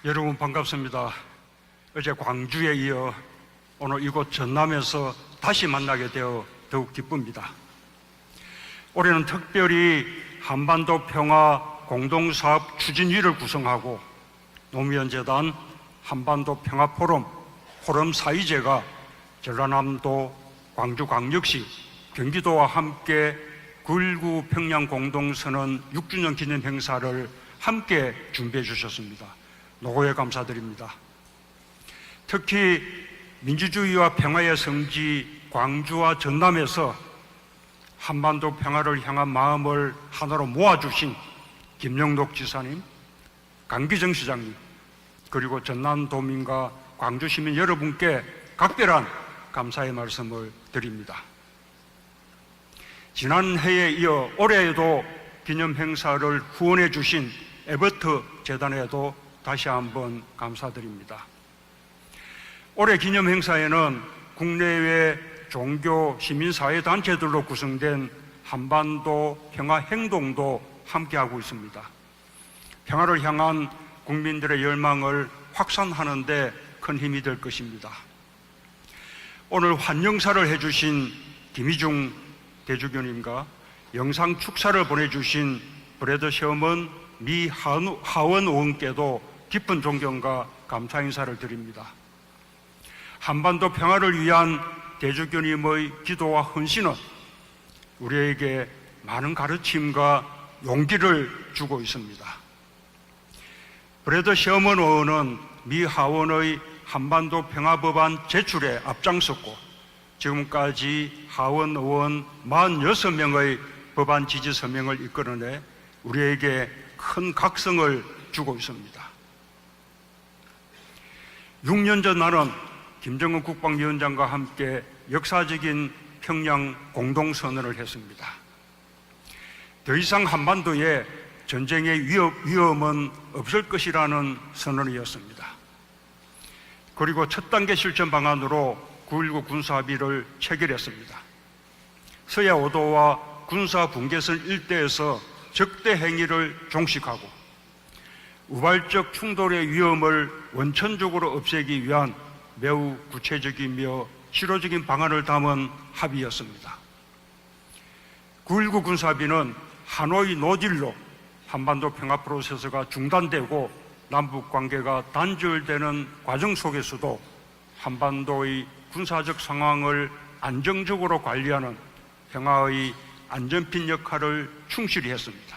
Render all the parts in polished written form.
여러분 반갑습니다. 어제 광주에 이어 오늘 이곳 전남에서 다시 만나게 되어 더욱 기쁩니다. 올해는 특별히 한반도 평화 공동사업 추진위를 구성하고 노무현재단 한반도 평화포럼 포럼 사의제가 전라남도 광주광역시 경기도와 함께 9.19 평양 공동선언 6주년 기념 행사를 함께 준비해 주셨습니다. 노고에 감사드립니다. 특히 민주주의와 평화의 성지 광주와 전남에서 한반도 평화를 향한 마음을 하나로 모아주신 김영록 지사님, 강기정 시장님, 그리고 전남도민과 광주시민 여러분께 각별한 감사의 말씀을 드립니다. 지난해에 이어 올해에도 기념 행사를 후원해 주신 에버트 재단에도 다시 한번 감사드립니다. 올해 기념 행사에는 국내외 종교, 시민사회 단체들로 구성된 한반도 평화행동도 함께하고 있습니다. 평화를 향한 국민들의 열망을 확산하는 데 큰 힘이 될 것입니다. 오늘 환영사를 해주신 김희중 대주교님과 영상 축사를 보내주신 브래드 셔먼 미 하원 의원께도 깊은 존경과 감사 인사를 드립니다. 한반도 평화를 위한 대주교님의 기도와 헌신은 우리에게 많은 가르침과 용기를 주고 있습니다. 브래드 셔먼 의원은 미 하원의 한반도 평화법안 제출에 앞장섰고 지금까지 하원 의원 46명의 법안 지지 서명을 이끌어내 우리에게 큰 각성을 주고 있습니다. 6년 전 나는 김정은 국방위원장과 함께 역사적인 평양 공동선언을 했습니다. 더 이상 한반도에 전쟁의 위험은 없을 것이라는 선언이었습니다. 그리고 첫 단계 실천 방안으로 9.19 군사합의를 체결했습니다. 서해 5도와 군사 분계선 일대에서 적대 행위를 종식하고 우발적 충돌의 위험을 원천적으로 없애기 위한 매우 구체적이며 실효적인 방안을 담은 합의였습니다. 9.19 군사합의는 하노이 노딜로 한반도 평화 프로세스가 중단되고 남북 관계가 단절되는 과정 속에서도 한반도의 군사적 상황을 안정적으로 관리하는 평화의 안전핀 역할을 충실히 했습니다.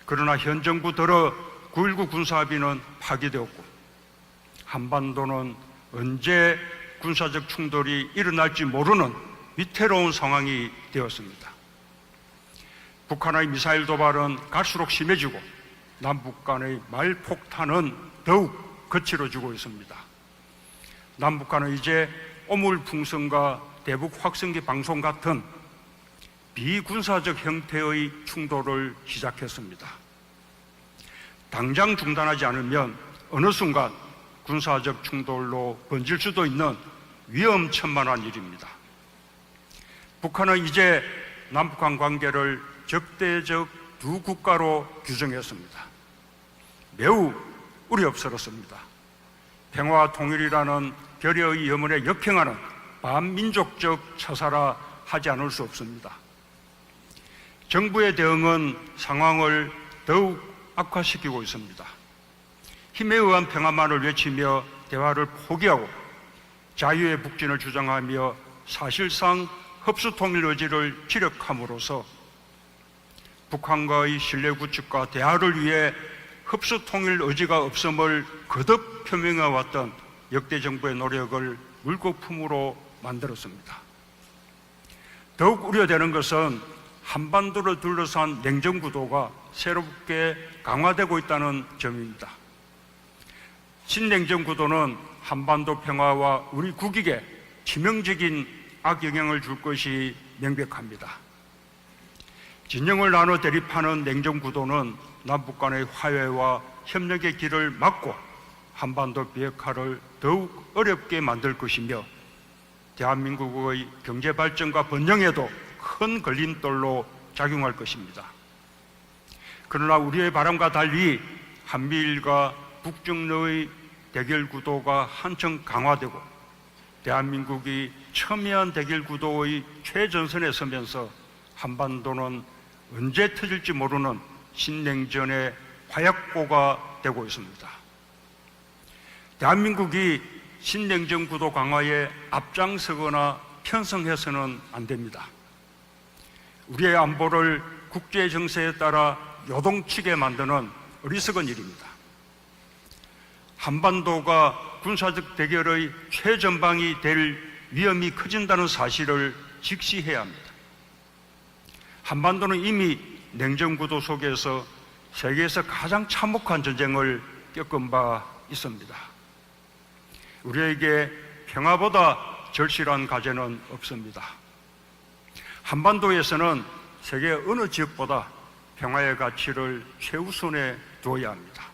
그러나 현 정부 들어 9.19 군사합의는 파기되었고 한반도는 언제 군사적 충돌이 일어날지 모르는 위태로운 상황이 되었습니다. 북한의 미사일 도발은 갈수록 심해지고 남북 간의 말폭탄은 더욱 거칠어지고 있습니다. 남북한은 이제 오물풍선과 대북 확성기 방송 같은 비군사적 형태의 충돌을 시작했습니다. 당장 중단하지 않으면 어느 순간 군사적 충돌로 번질 수도 있는 위험천만한 일입니다. 북한은 이제 남북한 관계를 적대적 두 국가로 규정했습니다. 매우 우려스럽습니다. 평화와 통일이라는 결의의 염원에 역행하는 반민족적 처사라 하지 않을 수 없습니다. 정부의 대응은 상황을 더욱 악화시키고 있습니다. 힘에 의한 평화만을 외치며 대화를 포기하고 자유의 북진을 주장하며 사실상 흡수통일 의지를 피력함으로써 북한과의 신뢰 구축과 대화를 위해 흡수통일 의지가 없음을 거듭 표명해왔던 역대 정부의 노력을 물거품으로 만들었습니다. 더욱 우려되는 것은 한반도를 둘러싼 냉전구도가 새롭게 강화되고 있다는 점입니다. 신냉전구도는 한반도 평화와 우리 국익에 치명적인 악영향을 줄 것이 명백합니다. 진영을 나눠 대립하는 냉전구도는 남북 간의 화해와 협력의 길을 막고 한반도 비핵화를 더욱 어렵게 만들 것이며 대한민국의 경제 발전과 번영에도 큰 걸림돌로 작용할 것입니다. 그러나 우리의 바람과 달리 한미일과 북중러의 대결 구도가 한층 강화되고 대한민국이 첨예한 대결 구도의 최전선에 서면서 한반도는 언제 터질지 모르는 신냉전의 화약고가 되고 있습니다. 대한민국이 신냉전 구도 강화에 앞장서거나 편성해서는 안 됩니다. 우리의 안보를 국제 정세에 따라 요동치게 만드는 어리석은 일입니다. 한반도가 군사적 대결의 최전방이 될 위험이 커진다는 사실을 직시해야 합니다. 한반도는 이미 냉전 구도 속에서 세계에서 가장 참혹한 전쟁을 겪은 바 있습니다. 우리에게 평화보다 절실한 과제는 없습니다. 한반도에서는 세계 어느 지역보다 평화의 가치를 최우선에 두어야 합니다.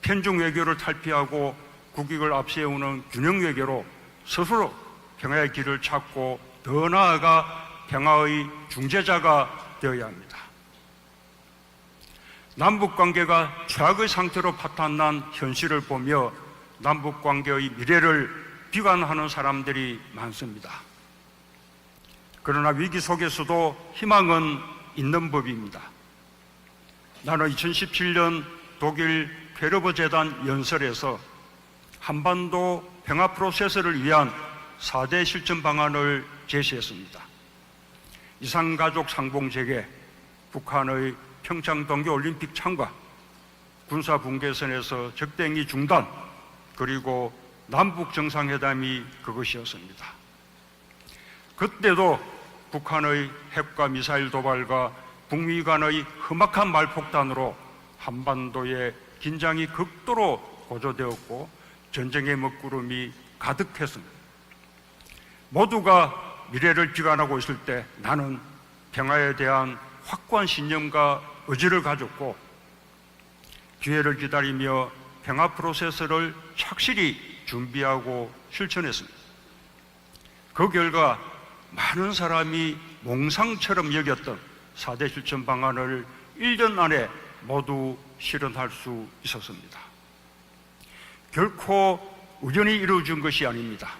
편중 외교를 탈피하고 국익을 앞세우는 균형 외교로 스스로 평화의 길을 찾고 더 나아가 평화의 중재자가 되어야 합니다. 남북관계가 최악의 상태로 파탄난 현실을 보며 남북관계의 미래를 비관하는 사람들이 많습니다. 그러나 위기 속에서도 희망은 있는 법입니다. 나는 2017년 독일 퀘르버 재단 연설에서 한반도 평화 프로세스를 위한 4대 실천 방안을 제시했습니다. 이산가족 상봉 재개, 북한의 평창 동계올림픽 참가, 군사 분계선에서 적대행위 중단, 그리고 남북 정상회담이 그것이었습니다. 그때도 북한의 핵과 미사일 도발과 북미 간의 험악한 말폭탄으로 한반도의 긴장이 극도로 고조되었고 전쟁의 먹구름이 가득했습니다. 모두가 미래를 비관하고 있을 때 나는 평화에 대한 확고한 신념과 의지를 가졌고 기회를 기다리며 평화 프로세스를 착실히 준비하고 실천했습니다. 그 결과 많은 사람이 몽상처럼 여겼던 4대 실천 방안을 1년 안에 모두 실현할 수 있었습니다. 결코 우연히 이루어진 것이 아닙니다.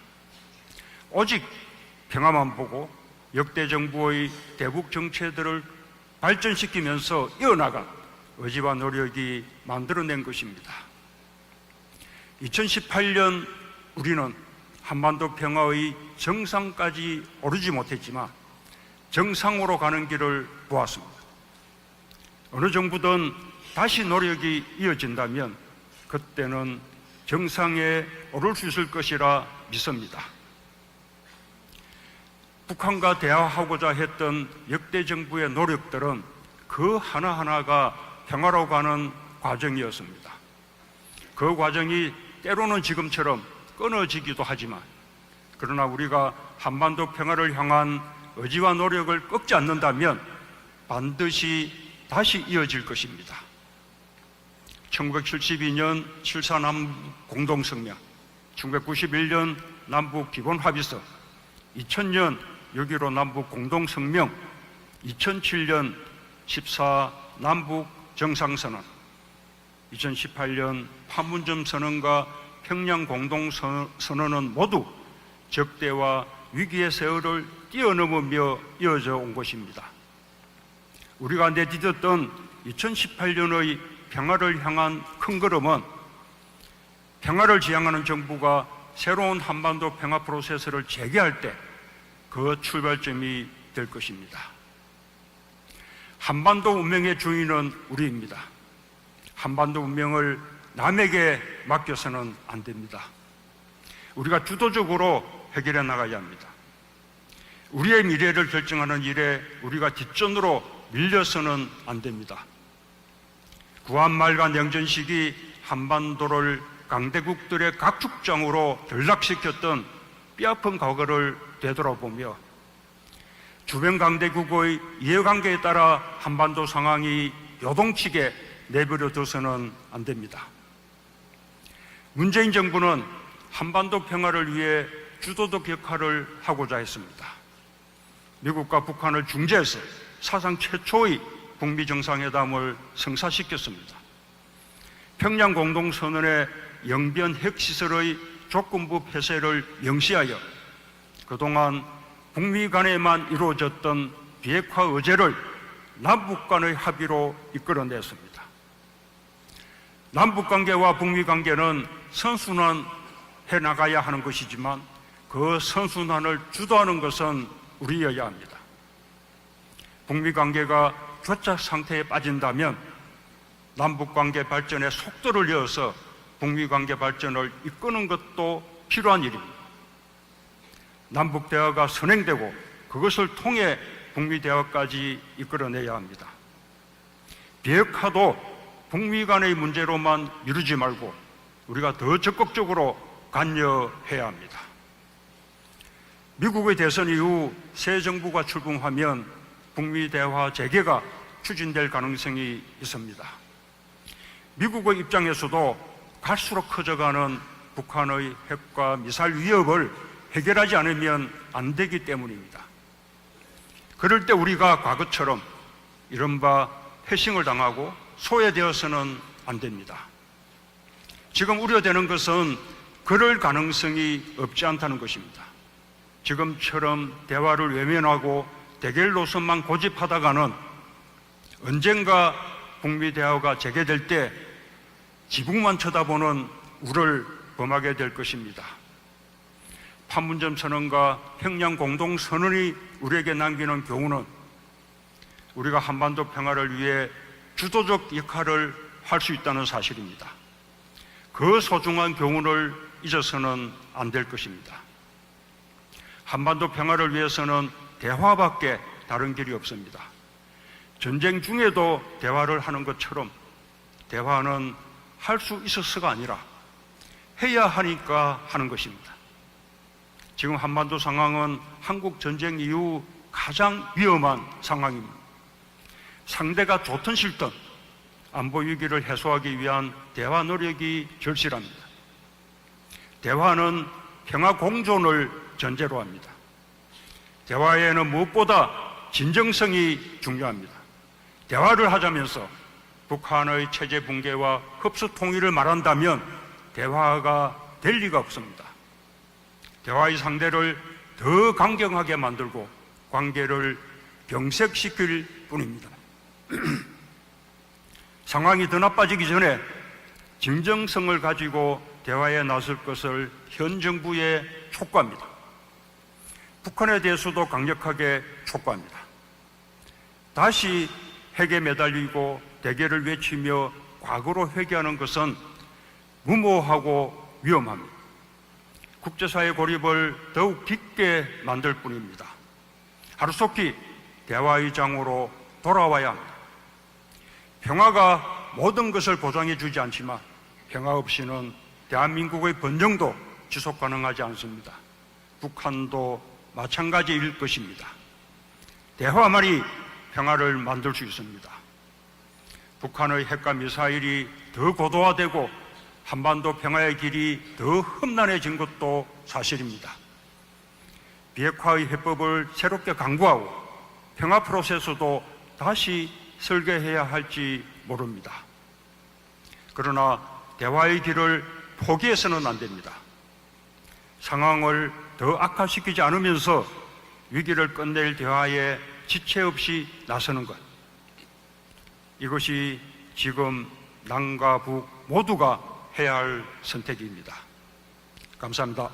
오직 평화만 보고 역대 정부의 대북 정책들을 발전시키면서 이어나간 의지와 노력이 만들어낸 것입니다. 2018년 우리는 한반도 평화의 정상까지 오르지 못했지만 정상으로 가는 길을 보았습니다. 어느 정부든 다시 노력이 이어진다면 그때는 정상에 오를 수 있을 것이라 믿습니다. 북한과 대화하고자 했던 역대 정부의 노력들은 그 하나하나가 평화로 가는 과정이었습니다. 그 과정이 때로는 지금처럼 끊어지기도 하지만 그러나 우리가 한반도 평화를 향한 의지와 노력을 꺾지 않는다면 반드시 다시 이어질 것입니다. 1972년 7.4 남북 공동성명, 1991년 남북 기본합의서, 2000년 6.15 남북 공동성명, 2007년 14 남북 정상선언, 2018년 판문점 선언과 평양 공동선언은 모두 적대와 위기의 세월을 뛰어넘으며 이어져 온 것입니다. 우리가 내딛었던 2018년의 평화를 향한 큰 걸음은 평화를 지향하는 정부가 새로운 한반도 평화 프로세스를 재개할 때 그 출발점이 될 것입니다. 한반도 운명의 주인은 우리입니다. 한반도 운명을 남에게 맡겨서는 안 됩니다. 우리가 주도적으로 해결해 나가야 합니다. 우리의 미래를 결정하는 일에 우리가 뒷전으로 밀려서는 안 됩니다. 구한 말과 냉전 시기 한반도를 강대국들의 각축장으로 전락시켰던 뼈아픈 과거를 되돌아보며 주변 강대국의 이해관계에 따라 한반도 상황이 요동치게 내버려 둬서는 안 됩니다. 문재인 정부는 한반도 평화를 위해 주도적 역할을 하고자 했습니다. 미국과 북한을 중재해서 사상 최초의 북미 정상회담을 성사시켰습니다. 평양 공동선언의 영변 핵시설의 조건부 폐쇄를 명시하여 그동안 북미 간에만 이루어졌던 비핵화 의제를 남북 간의 합의로 이끌어냈습니다. 남북 관계와 북미 관계는 선순환해 나가야 하는 것이지만 그 선순환을 주도하는 것은 우리여야 합니다. 북미 관계가 교착 상태에 빠진다면 남북 관계 발전에 속도를 내어서 북미 관계 발전을 이끄는 것도 필요한 일입니다. 남북 대화가 선행되고 그것을 통해 북미 대화까지 이끌어내야 합니다. 비핵화도 북미 간의 문제로만 미루지 말고 우리가 더 적극적으로 관여해야 합니다. 미국의 대선 이후 새 정부가 출범하면 북미 대화 재개가 추진될 가능성이 있습니다. 미국의 입장에서도 갈수록 커져가는 북한의 핵과 미사일 위협을 해결하지 않으면 안 되기 때문입니다. 그럴 때 우리가 과거처럼 이른바 패싱을 당하고 소외되어서는 안 됩니다. 지금 우려되는 것은 그럴 가능성이 없지 않다는 것입니다. 지금처럼 대화를 외면하고 대결 노선만 고집하다가는 언젠가 북미 대화가 재개될 때 지붕만 쳐다보는 우를 범하게 될 것입니다. 판문점 선언과 평양 공동 선언이 우리에게 남기는 교훈은 우리가 한반도 평화를 위해 주도적 역할을 할 수 있다는 사실입니다. 그 소중한 교훈을 잊어서는 안 될 것입니다. 한반도 평화를 위해서는 대화밖에 다른 길이 없습니다. 전쟁 중에도 대화를 하는 것처럼 대화는 할 수 있어서가 아니라 해야 하니까 하는 것입니다. 지금 한반도 상황은 한국 전쟁 이후 가장 위험한 상황입니다. 상대가 좋든 싫든 안보 위기를 해소하기 위한 대화 노력이 절실합니다. 대화는 평화 공존을 전제로 합니다. 대화에는 무엇보다 진정성이 중요합니다. 대화를 하자면서 북한의 체제 붕괴와 흡수 통일을 말한다면 대화가 될 리가 없습니다. 대화의 상대를 더 강경하게 만들고 관계를 경색시킬 뿐입니다. 상황이 더 나빠지기 전에 진정성을 가지고 대화에 나설 것을 현 정부에 촉구합니다. 북한에 대해서도 강력하게 촉구합니다. 다시 핵에 매달리고 대결을 외치며 과거로 회귀하는 것은 무모하고 위험합니다. 국제사회 고립을 더욱 깊게 만들 뿐입니다. 하루속히 대화의 장으로 돌아와야 합니다. 평화가 모든 것을 보장해 주지 않지만 평화 없이는 대한민국의 번영도 지속 가능하지 않습니다. 북한도 마찬가지일 것입니다. 대화만이 평화를 만들 수 있습니다. 북한의 핵과 미사일이 더 고도화되고 한반도 평화의 길이 더 험난해진 것도 사실입니다. 비핵화의 해법을 새롭게 강구하고 평화 프로세스도 다시 설계해야 할지 모릅니다. 그러나 대화의 길을 포기해서는 안 됩니다. 상황을 더 악화시키지 않으면서 위기를 끝낼 대화에 지체 없이 나서는 것, 이것이 지금 남과 북 모두가 해야 할 선택입니다. 감사합니다.